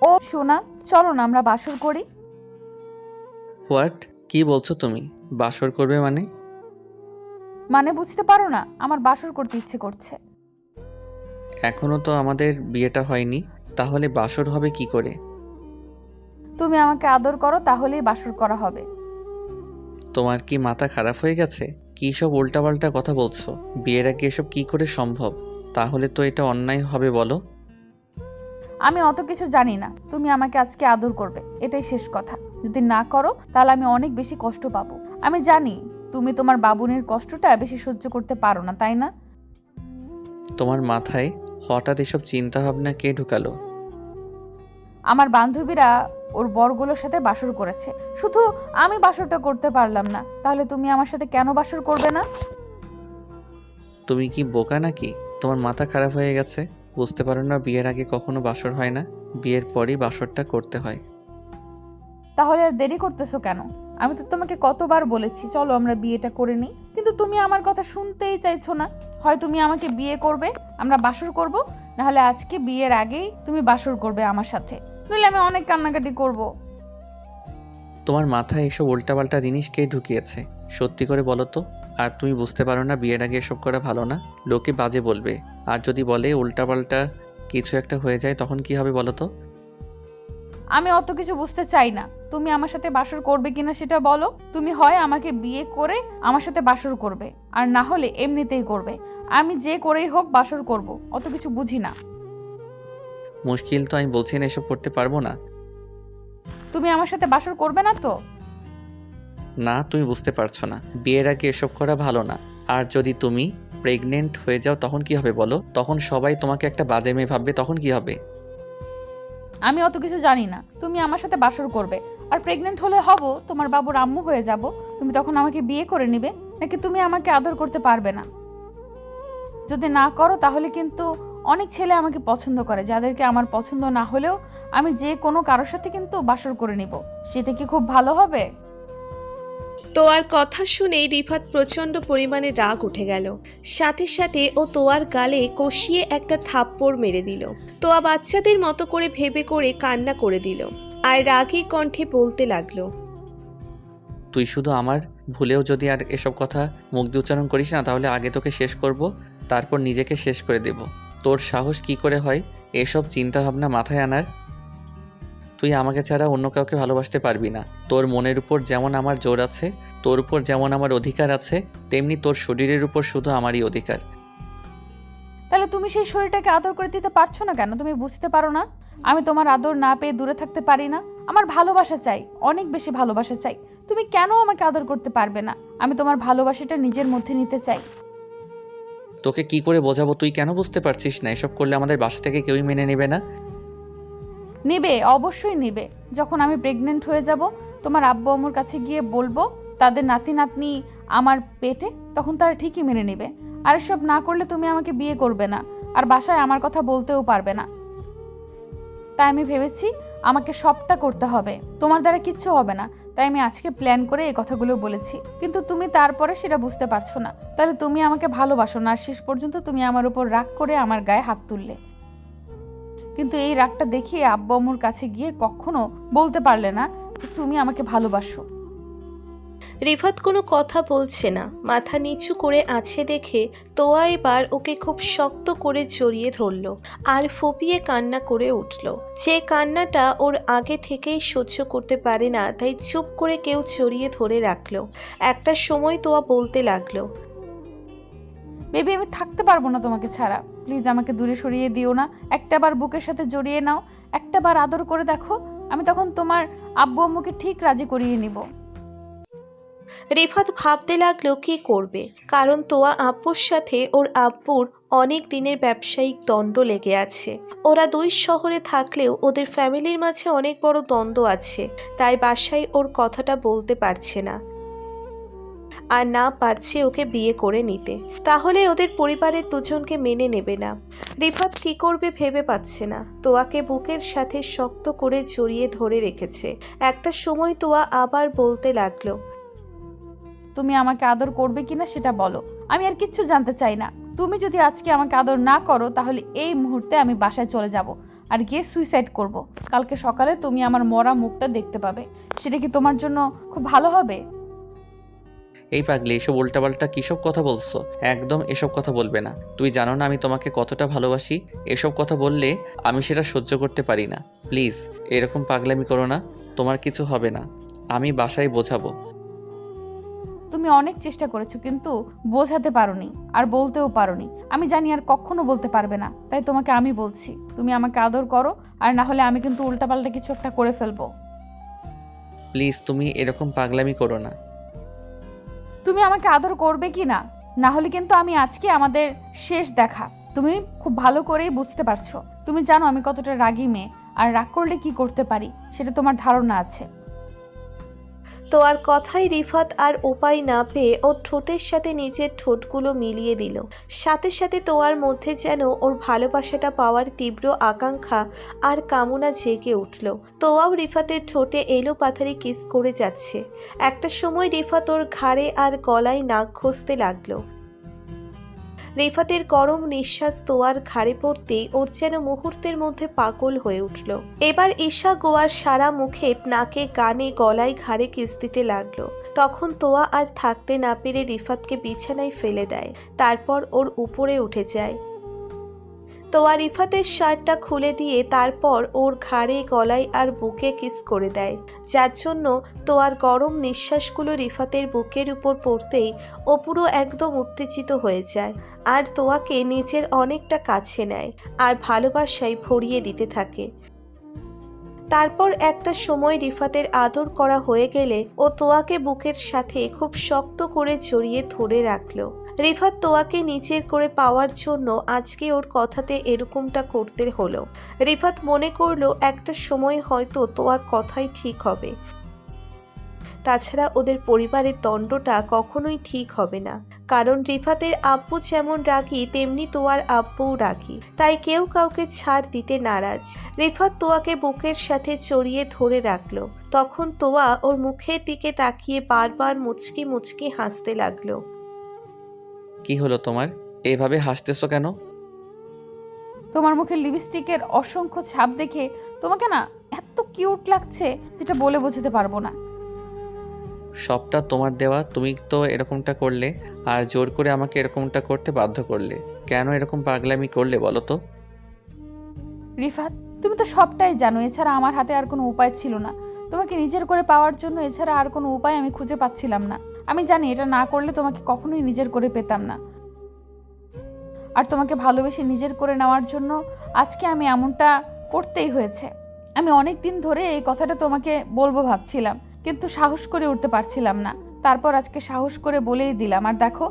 ও সোনা, চলো না আমরা বাসর করি। হোয়াট? কি বলছো তুমি? বাসর করবে মানে? মানে বুঝতে পারো না? আমার বাসর করতে ইচ্ছে করছে। এখনো তো আমাদের বিয়েটা হয়নি, তাহলে বাসর হবে কি করে? তুমি আমাকে আদর করো, তাহলেই বাসর করা হবে। তোমার কি মাথা খারাপ হয়ে গেছে? কী সব উল্টাপাল্টা কথা বলছো? বিয়ের আগে এসব কি করে সম্ভব? তাহলে তো এটা অন্যায় হবে, বলো। আমি অত কিছু জানি না। তুমি আমাকে আজকে আদর করবে, এটাই শেষ কথা। যদি না করো তাহলে আমি অনেক বেশি কষ্ট পাবো। আমি জানি তুমি তোমার বাবুনির কষ্টটা বেশি সহ্য করতে পারো না, তাই না? তোমার মাথায় হঠাৎ এসব চিন্তা ভাবনা কে ঢুকালো? আমার বান্ধবীরা ওর বরগুলোর সাথে বাসর করেছে, শুধু আমি বাসরটা করতে পারলাম না। তাহলে তুমি আমার সাথে কেন বাসর করবে না? তুমি কি বোকা নাকি? তোমার মাথা খারাপ হয়ে গেছে? বুঝতে পারো না বিয়ের আগে কখনো বাসর হয় না, বিয়ের পরই বাসরটা করতে হয়। তাহলে আর দেরি করতেছো কেন? আমি তো তোমাকে কতবার বলেছি চলো আমরা বিয়েটা করে নিই, কিন্তু তুমি আমার কথা শুনতেই চাইছো না। হয় তুমি আমাকে বিয়ে করবে, আমরা বাসর করব, নাহলে আজকে বিয়ের আগেই তুমি বাসর করবে আমার সাথে, নইলে আমি অনেক কান্নাকাটি করব। তোমার মাথায় এসব উল্টাপাল্টা জিনিস কে ঢুকিয়েছে? সত্যি করে বলো তো। আর তুমি বুঝতে পারো না বিয়ের আগে এসব করা ভালো না? লোকে বাজে বলবে, আর যদি বলে উল্টাপাল্টা কিছু একটা হয়ে যায় তখন কি হবে বলো তো? আমি অত কিছু বুঝতে চাই না। তুমি আমার সাথে বাসর করবে কিনা সেটা বলো। তুমি হয় আমাকে বিয়ে করে আমার সাথে বাসর করবে, আর না হলে এমনিতেই করবে। আমি যে করেই হোক বাসর করব, অত কিছু বুঝি না। মুশকিল তো, আমি বলছি না এসব করতে পারবো না। তুমি আমার সাথে বাসর করবে না তো? না, তুমি বুঝতে পারছো না, বিয়ের আগে এসব করা ভালো না। আর যদি তুমি প্রেগনেন্ট হয়ে যাও তখন কি হবে বলো? তখন সবাই তোমাকে একটা বাজে মেয়ে ভাববে, তখন কি হবে? আমি অত কিছু জানি না। তুমি আমার সাথে বাসর করবে, আর প্রেগনেন্ট হলে হব, তোমার বাবুর আম্মু হয়ে যাব। তুমি তখন আমাকে বিয়ে করে নিবে, নাকি তুমি আমাকে আদর করতে পারবে না? যদি না করো তাহলে কিন্তু অনেক ছেলে আমাকে পছন্দ করে, যাদেরকে আমার পছন্দ না হলেও আমি যে কোনো কারোর সাথে কিন্তু বাসর করে নিব। সেটা কি খুব ভালো হবে? তোয়ার কথা শুনে রিফাত প্রচণ্ড পরিমাণে রাগ উঠে গেল। সাথে সাথে ও তোয়ার গালে কষিয়ে একটা থাপ্পড় মেরে দিল। তোয়া বাচ্চাদের মতো করে ভেবে করে কান্না করে দিল, আর রাগী কণ্ঠে বলতে লাগলো, তুই শুধু আমার ভুলেও যদি আর এসব কথা মুখ দিয়ে উচ্চারণ করিস না, তাহলে আগে তোকে শেষ করব, তারপর নিজেকে শেষ করে দেব। তোর সাহস কি করে হয় এসব চিন্তা ভাবনা মাথায় আনার? তুই আমাকে ছাড়া অন্য কাউকে ভালোবাসতে পারবি না। তোর মনের উপর যেমন আমার জোর আছে, তোর উপর যেমন আমার অধিকার আছে, তেমনি তোর শরীরের উপর শুধু আমারই অধিকার। তাহলে তুমি সেই শরীরটাকে আদর করে দিতে পারছো না কেন? তুমি বুঝতে পারো না আমি তোমার আদর না পেয়ে দূরে থাকতে পারি না? আমার ভালোবাসা চাই, অনেক বেশি ভালোবাসা চাই। তুমি কেন আমাকে আদর করতে পারবে না? আমি তোমার ভালোবাসাটা নিজের মধ্যে নিতে চাই। তোকে কি করে বোঝাবো? তুই কেন বুঝতে পারছিস না? এসব করলে আমাদের বাসা থেকে কেউই মেনে নেবে না। নিবে, অবশ্যই নিবে। যখন আমি প্রেগনেন্ট হয়ে যাব, তোমার আব্বু আম্মুর কাছে গিয়ে বলবো তাদের নাতি নাতনি আমার পেটে, তখন তারা ঠিকই মেনে নেবে। আর এসব না করলে তুমি আমাকে বিয়ে করবে না, আর বাসায় আমার কথা বলতেও পারবে না। তাই আমি ভেবেছি আমাকে সবটা করতে হবে, তোমার দ্বারা কিচ্ছু হবে না। তাই আমি আজকে প্ল্যান করে এই কথাগুলো বলেছি, কিন্তু তুমি তারপরে সেটা বুঝতে পারছো না। তাহলে তুমি আমাকে ভালোবাসো না, আর শেষ পর্যন্ত তুমি আমার উপর রাগ করে আমার গায়ে হাত তুললে। কিন্তু এই রাগটা দেখিয়ে আব্বু আম্মুর কাছে গিয়ে কখনো বলতে পারলে না যে তুমি আমাকে ভালোবাসো। রিফাত কোনো কথা বলছে না, মাথা নিচু করে আছে দেখে তোয়া এবার ওকে খুব শক্ত করে জড়িয়ে ধরল আর ফুপিয়ে কান্না করে উঠল। যে কান্নাটা ওর আগে থেকেই সহ্য করতে পারে না, তাই চুপ করে কেউ জড়িয়ে ধরে রাখলো। একটা সময় তোয়া বলতে লাগলো, বেবি, আমি থাকতে পারবো না তোমাকে ছাড়া। প্লিজ আমাকে দূরে সরিয়ে দিও না। একটাবার বুকের সাথে জড়িয়ে নাও, একটাবার আদর করে দেখো। আমি তখন তোমার আব্বু আম্মুকে ঠিক রাজি করিয়ে নিব। রিফাত ভাবতে লাগলো কি করবে, কারণ তোয়া আব্বুর সাথে ওর আব্বুর অনেক দিনের ব্যবসায়িক দ্বন্দ্ব লেগে আছে। ওরা দুই শহরে থাকলেও ওদের ফ্যামিলির মাঝে অনেক বড় দ্বন্দ্ব আছে, তাই বাসায় ওর কথাটা বলতে পারছে না, আর না পারছে ওকে বিয়ে করে নিতে। তাহলে ওদের পরিবারের দুজনকে মেনে নেবে না। রিফাত কি করবে ভেবে পাচ্ছে না। তোয়াকে বুকের সাথে শক্ত করে জড়িয়ে ধরে রেখেছে। একটা সময় তোয়া আবার বলতে লাগলো, তুমি আমাকে আদর করবে কিনা সেটা বলো, আমি আর কিচ্ছু জানতে চাই না। তুমি যদি আজকে আমাকে আদর না করো তাহলে এই মুহূর্তে আমি বাসায় চলে যাব, আর গিয়ে সুইসাইড করব। কালকে সকালে তুমি আমার মরা মুখটা দেখতে পাবে। সেটা কি তোমার জন্য খুব ভালো হবে? এই পাগলি, এসব উল্টাপাল্টা কিসব কথা বলছো? একদম এসব কথা বলবে না। তুই জানো না আমি তোমাকে কতটা ভালোবাসি। এসব কথা বললে আমি সেটা সহ্য করতে পারি না। প্লিজ এরকম পাগলামি করো না, তোমার কিছু হবে না। আমি বাসায় বোঝাবো। তুমি অনেক চেষ্টা করেছো কিন্তু বোঝাতে পারোনি, আর বলতেও পারোনি। আমি জানি আর কখনো বলতে পারবে না, তাই তোমাকে আমি বলছি তুমি আমাকে আদর করো, আর না হলে আমি কিন্তু উল্টাপাল্টা কিছু একটা করে ফেলবো। প্লিজ তুমি এরকম পাগলামি করো না। তুমি আমাকে আদর করবে কি না, না হলে কিন্তু আমি আজকে আমাদের শেষ দেখা। তুমি খুব ভালো করেই বুঝতে পারছো। তুমি জানো আমি কতটা রাগী মেয়ে, আর রাগ করলে কি করতে পারি সেটা তোমার ধারণা আছে। তো আর কথাই রিফাত আর উপায় না পেয়ে ওর ঠোঁটের সাথে নিজের ঠোঁটগুলো মিলিয়ে দিল। সাথে সাথে তোয়ার মধ্যে যেন ওর ভালোবাসাটা পাওয়ার তীব্র আকাঙ্ক্ষা আর কামনা জেগে উঠল। তোয়াও রিফাতের ঠোঁটে এলো পাথারি কিস করে যাচ্ছে। একটা সময় রিফাত ওর ঘাড়ে আর গলায় নাক ঘষতে লাগলো। রিফাতের গরম নিঃশ্বাস তোয়ার ঘাড়ে পড়তেই ওর যেন মুহূর্তের মধ্যে পাগল হয়ে উঠল। এবার ঈশা গোয়ার সারা মুখে, নাকে, গানে, গলায়, ঘাড়ে কিস দিতে লাগলো। তখন তোয়া আর থাকতে না পেরে রিফাতকে বিছানায় ফেলে দেয়, তারপর ওর উপরে উঠে যায়। তোয়া রিফাতের শার্টটা খুলে দিয়ে তারপর ওর ঘাড়ে, গলায় আর বুকে কিস করে দেয়, যার জন্য তোয়ার গরম নিঃশ্বাসগুলো রিফাতের বুকের উপর পড়তেই ও পুরো একদম উত্তেজিত হয়ে যায়, আর তোয়াকে নিজের অনেকটা কাছে নেয় আর ভালোবাসায় ভরিয়ে দিতে থাকে। তারপর একটা সময় রিফাতের আদর করা হয়ে গেলে ও তোয়াকে বুকের সাথে খুব শক্ত করে জড়িয়ে ধরে রাখলো। রিফাত তোয়াকে নিজের করে পাওয়ার জন্য আজকে ওর কথাতে এরকমটা করতে হলো। রিফাত মনে করলো একটা সময় হয়তো তোয়ার কথাই ঠিক হবে। তাছাড়া ওদের পরিবারের দণ্ডটা কখনোই ঠিক হবে না, কারণ রিফাতের আব্বু যেমন রাগী তেমনি তোয়ার আব্বুও রাগী, তাই কেউ কাউকে ছাড় দিতে নারাজ। রিফাত তোয়াকে বুকের সাথে জড়িয়ে ধরে রাখলো। তখন তোয়া ওর মুখের দিকে তাকিয়ে বারবার মুচকি মুচকি হাসতে লাগলো। কি হলো তোমার? এভাবে হাসতেছো কেন? তোমার মুখে লিপস্টিকের অসংখ্য ছাপ দেখে তোমাকে না এত কিউট লাগছে যেটা বলে বোঝাতে পারবো না। সবটা তোমার দেওয়া। তুমি তো এরকমটা করলে, আর জোর করে আমাকে এরকমটা করতে বাধ্য করলে। কেন এরকম পাগলামি করলে বলো তো? রিফাত, তুমি তো সবটাই জানো, এছাড়া আমার হাতে আর কোনো উপায় ছিল না। তোমাকে নিজের করে পাওয়ার জন্য এছাড়া আর কোনো উপায় আমি খুঁজে পাচ্ছিলাম না। আমি জানি এটা না করলে তোমাকে কখনোই নিজের করে পেতাম না, আর তোমাকে ভালোবেসে নিজের করে নেওয়ার জন্য আজকে আমি এমনটা করতেই হয়েছে। আমি অনেক দিন ধরে এই কথাটা তোমাকে বলবো ভাবছিলাম, কিন্তু সাহস করে উঠতে পারছিলাম না। তারপর আজকে সাহস করে বলেই দিলাম। আর দেখো,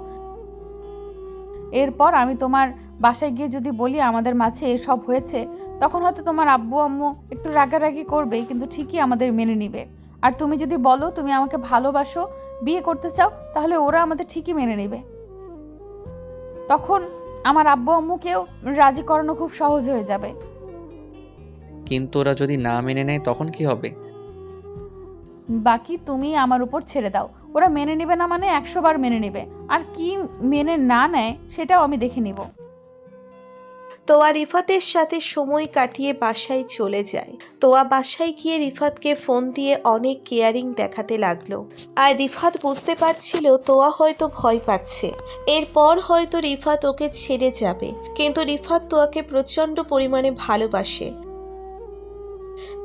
এরপর আমি তোমার বাসায় গিয়ে যদি বলি আমাদের মাঝে এসব হয়েছে, তখন হয়তো তোমার আব্বু আম্মু একটু রাগারাগি করবে, কিন্তু ঠিকই আমাদের মেনে নিবে। আর তুমি যদি বলো তুমি আমাকে ভালোবাসো, বিয়ে করতে চাও, তাহলে ওরা আমাদের ঠিকই মেনে নেবে। তখন আমার আব্বু আম্মুকেও রাজি করানো খুব সহজ হয়ে যাবে। কিন্তু ওরা যদি না মেনে নেয় তখন কি হবে? বাকি তুমি আমার উপর ছেড়ে দাও। ওরা মেনে নেবে না মানে 100 বার মেনে নেবে, আর কি মেনে না নেয় সেটাও আমি দেখে নিব। তোয়া রিফাতের সাথে সময় কাটিয়ে বাসায় চলে যায়। তোয়া বাসায় গিয়ে রিফাতকে ফোন দিয়ে অনেক কেয়ারিং দেখাতে লাগলো, আর রিফাত বুঝতে পারছিল তোয়া হয়তো ভয় পাচ্ছে। এরপর হয়তো রিফাত ওকে ছেড়ে যাবে, কিন্তু রিফাত তোয়াকে প্রচণ্ড পরিমাণে ভালোবাসে।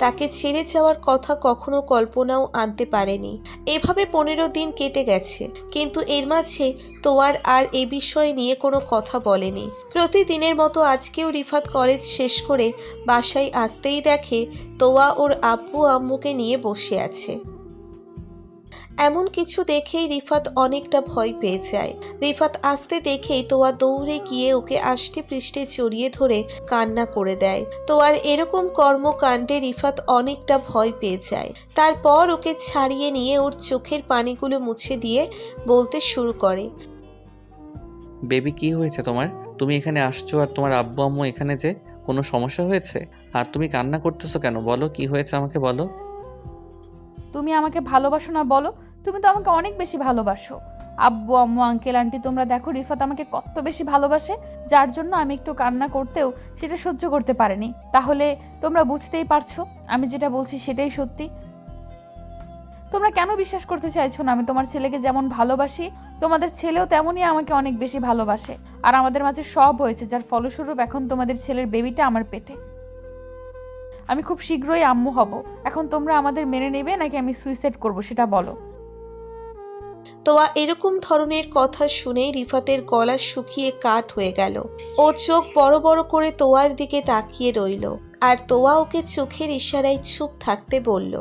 তাকে ছেড়ে যাওয়ার কথা কখনো কল্পনাও আনতে পারেনি। এভাবে 15 দিন কেটে গেছে, কিন্তু এর মাঝে তোয়ার আর এ বিষয় নিয়ে কোনো কথা বলেনি। প্রতিদিনের মতো আজকেও রিফাত কলেজ শেষ করে বাসায় আসতেই দেখে তোয়া ওর আব্বু আম্মুকে নিয়ে বসে আছে। এমন কিছু দেখেই রিফাত অনেকটা ভয় পেয়ে যায়। রিফাত আসতে দেখেই তোয়া দৌড়ে গিয়ে ওকে আষ্টে পৃষ্ঠে জড়িয়ে ধরে কান্না করে দেয়। তোয়ার এরকম কর্মকাণ্ডে রিফাত অনেকটা ভয় পেয়ে যায়। তারপর ওকে ছাড়িয়ে নিয়ে ওর চোখের পানিগুলো মুছে দিয়ে বলতে শুরু করে, বেবি, কি হয়েছে তোমার? তুমি এখানে আসছো আর তোমার আব্বু আম্মু এখানে, যে কোনো সমস্যা হয়েছে? আর তুমি কান্না করতেছো কেন? বলো কি হয়েছে আমাকে বলো। তুমি আমাকে ভালোবাসো না বলো? তুমি তো আমাকে অনেক বেশি ভালোবাসো। আব্বু আম্মু আঙ্কেল আন্টি তোমরা দেখো রিফাত আমাকে কত বেশি ভালোবাসে, যার জন্য আমি একটু কান্না করতেও সেটা সহ্য করতে পারিনি। তাহলে তোমরা বুঝতেই পারছো আমি যেটা বলছি সেটাই সত্যি। তোমরা কেন বিশ্বাস করতে চাইছো না আমি তোমার ছেলেকে যেমন ভালোবাসি, তোমাদের ছেলেও তেমনই আমাকে অনেক বেশি ভালোবাসে। আর আমাদের মাঝে সব হয়েছে, যার ফলস্বরূপ এখন তোমাদের ছেলের বেবিটা আমার পেটে। আমি খুব শীঘ্রই আম্মু হব। এখন তোমরা আমাদের মেনে নেবে নাকি আমি সুইসাইড করব সেটা বলো। তোয়া এরকম ধরনের কথা শুনে রিফাতের গলা শুকিয়ে কাঠ হয়ে গেল। ও চোখ বড় বড় করে তোয়ার দিকে তাকিয়ে রইল, আর তোয়া ওকে চোখের ইশারায় চুপ থাকতে বলল।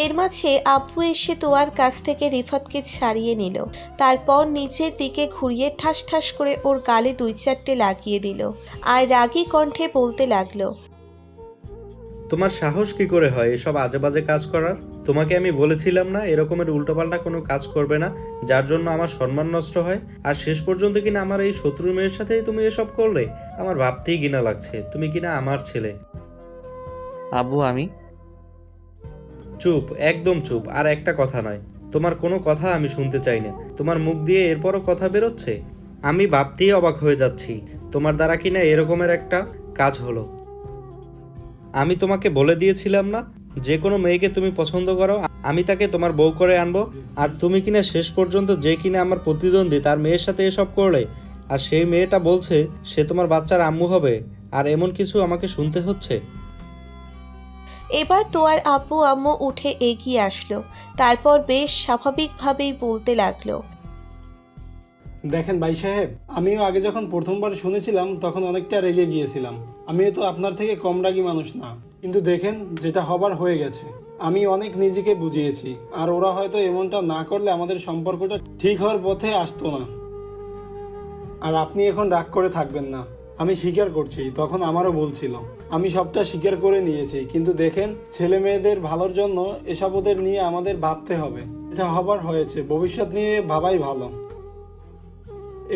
এর মাঝে আব্বু এসে তোয়ার কাছ থেকে রিফাতকে ছাড়িয়ে নিল। তারপর নিচের দিকে ঘুরিয়ে ঠাস ঠাস করে ওর গালে 2-4টে লাগিয়ে দিল, আর রাগী কণ্ঠে বলতে লাগলো, তোমার সাহস কি করে হয় এসব আজে বাজে কাজ করার? তোমাকে আমি বলেছিলাম না এরকমের উল্টোপাল্টা কোনো কাজ করবে না, যার জন্য আমার সম্মান নষ্ট হয়? আর শেষ পর্যন্ত কিনা আমার এই শত্রু মেয়ের সাথেই তুমি এসব করলে? আমার ভাবতেই ঘৃণা লাগছে, তুমি কিনা আমার ছেলে। আব্বু আমি চুপ, একদম চুপ, আর একটা কথা নয়। তোমার কোনো কথা আমি শুনতে চাই না। তোমার মুখ দিয়ে এরপরও কথা বেরোচ্ছে, আমি ভাবতেই অবাক হয়ে যাচ্ছি তোমার দ্বারা কিনা এরকমের একটা কাজ হলো। আমি তোমাকে বলে দিয়েছিলাম না, যে কোনো মেয়েকে তুমি পছন্দ করো আমি তাকে তোমার বউ করে আনবো, আর তুমি কিনা শেষ পর্যন্ত যে কিনা আমার প্রতিদ্বন্দ্বী তার মেয়ের সাথে এসব করলে। আর সেই মেয়েটা বলছে সে তোমার বাচ্চার আম্মু হবে, আর এমন কিছু আমাকে শুনতে হচ্ছে। এবার তোয়ার আব্বু আম্মু উঠে এগিয়ে আসলো। তারপর বেশ স্বাভাবিকভাবেই বলতে লাগলো, দেখেন ভাই সাহেব, আমিও আগে যখন প্রথমবার শুনেছিলাম তখন অনেকটা রেগে গিয়েছিলাম। আমিও তো আপনার থেকে কম রাগী মানুষ না, কিন্তু দেখেন যেটা হবার হয়ে গেছে। আমি অনেক নিজেকে বুঝিয়েছি, আর ওরা হয়তো এমনটা না করলে আমাদের সম্পর্কটা ঠিক হওয়ার পথে আসতো না। আর আপনি এখন রাগ করে থাকবেন না। আমি স্বীকার করছি তখন আমারও ভুল ছিল, আমি সবটা স্বীকার করে নিয়েছি। কিন্তু দেখেন, ছেলে মেয়েদের ভালোর জন্য এসব ওদের নিয়ে আমাদের ভাবতে হবে। এটা হবার হয়েছে, ভবিষ্যৎ নিয়ে ভাবাই ভালো।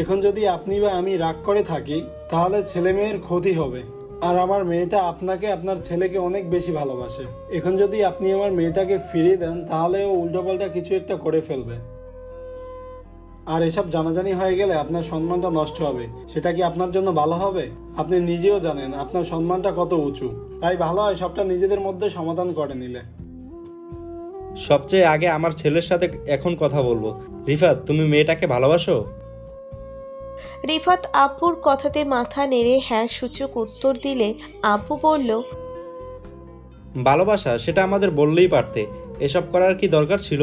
এখন যদি আপনি বা আমি রাগ করে থাকি তাহলে ছেলে মেয়ের ক্ষতি হবে। আর আমার মেয়েটা আপনাকে, আপনার ছেলেকে অনেক বেশি ভালোবাসে। এখন যদি আপনি আমার মেয়েটাকে ফিরিয়ে দেন তাহলে ও উল্টোপাল্টা কিছু একটা করে ফেলবে। আর এসব জানাজানি হয়ে গেলে আপনার সম্মানটা নষ্ট হবে। সেটা কি আপনার জন্য ভালো হবে? আপনি নিজেও জানেন আপনার সম্মানটা কত উঁচু। তাই ভালো হয় সবটা নিজেদের মধ্যে সমাধান করে নিলে। সবচেয়ে আগে আমার ছেলের সাথে এখন কথা বলবো। রিফাত, তুমি মেয়েটাকে ভালোবাসো? রিফাত আব্বুর কথাতে মাথা নেড়ে হ্যাঁ সূচক উত্তর দিলে আব্বু বলল, ভালোবাসা সেটা আমাদের বললেই পারতে, এসব করার কি দরকার ছিল?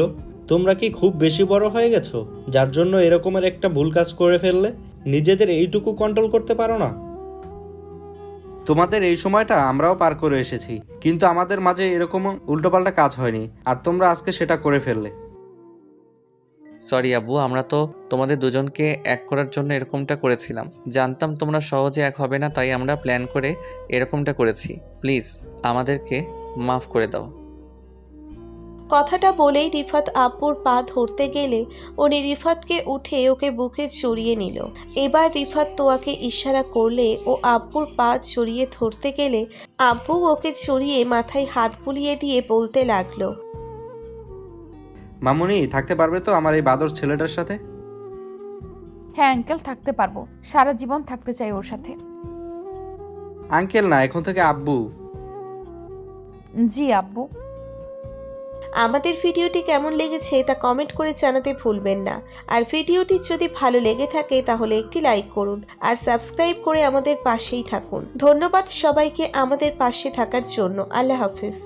তোমরা কি খুব বেশি বড় হয়ে গেছো যার জন্য এরকমের একটা ভুল কাজ করে ফেললে? নিজেদের এইটুকু কন্ট্রোল করতে পারো না? তোমাদের এই সময়টা আমরাও পার করে এসেছি, কিন্তু আমাদের মাঝে এরকম উল্টোপাল্টা কাজ হয়নি, আর তোমরা আজকে সেটা করে ফেললে। সরি আব্বু, আমরা তো তোমাদের দুজনকে এক করার জন্য এরকমটা করেছিলাম। জানতাম তোমরা সহজে এক হবে না, তাই আমরা প্ল্যান করে এরকমটা করেছি। প্লিজ আমাদেরকে মাফ করে দাও। কথাটা বলেই রিফাত আব্বুর পা ধরতে গেলে উনি রিফাতকে উঠে ওকে বুকে জড়িয়ে নিল। এবার রিফাত তোয়াকে ইশারা করলে ও আব্বুর পা জড়িয়ে ধরতে গেলে আব্বু ওকে জড়িয়ে মাথায় হাত বুলিয়ে দিয়ে বলতে লাগলো, মামুনি, থাকতে পারবে তো আমার এই বাদর ছেলেটার সাথে? হ্যাঁ আঙ্কেল, থাকতে পারবো। সারা জীবন থাকতে চাই ওর সাথে। আঙ্কেল না, এখন থেকে আব্বু। জি আব্বু। আমাদের ভিডিওটি কেমন লেগেছে তা কমেন্ট করে জানাতে ভুলবেন না। আর ভিডিওটি যদি ভালো লেগে থাকে তাহলে একটি লাইক করুন, আর সাবস্ক্রাইব করে আমাদের পাশেই থাকুন। ধন্যবাদ সবাইকে আমাদের পাশে থাকার জন্য। আল্লাহ হাফিজ।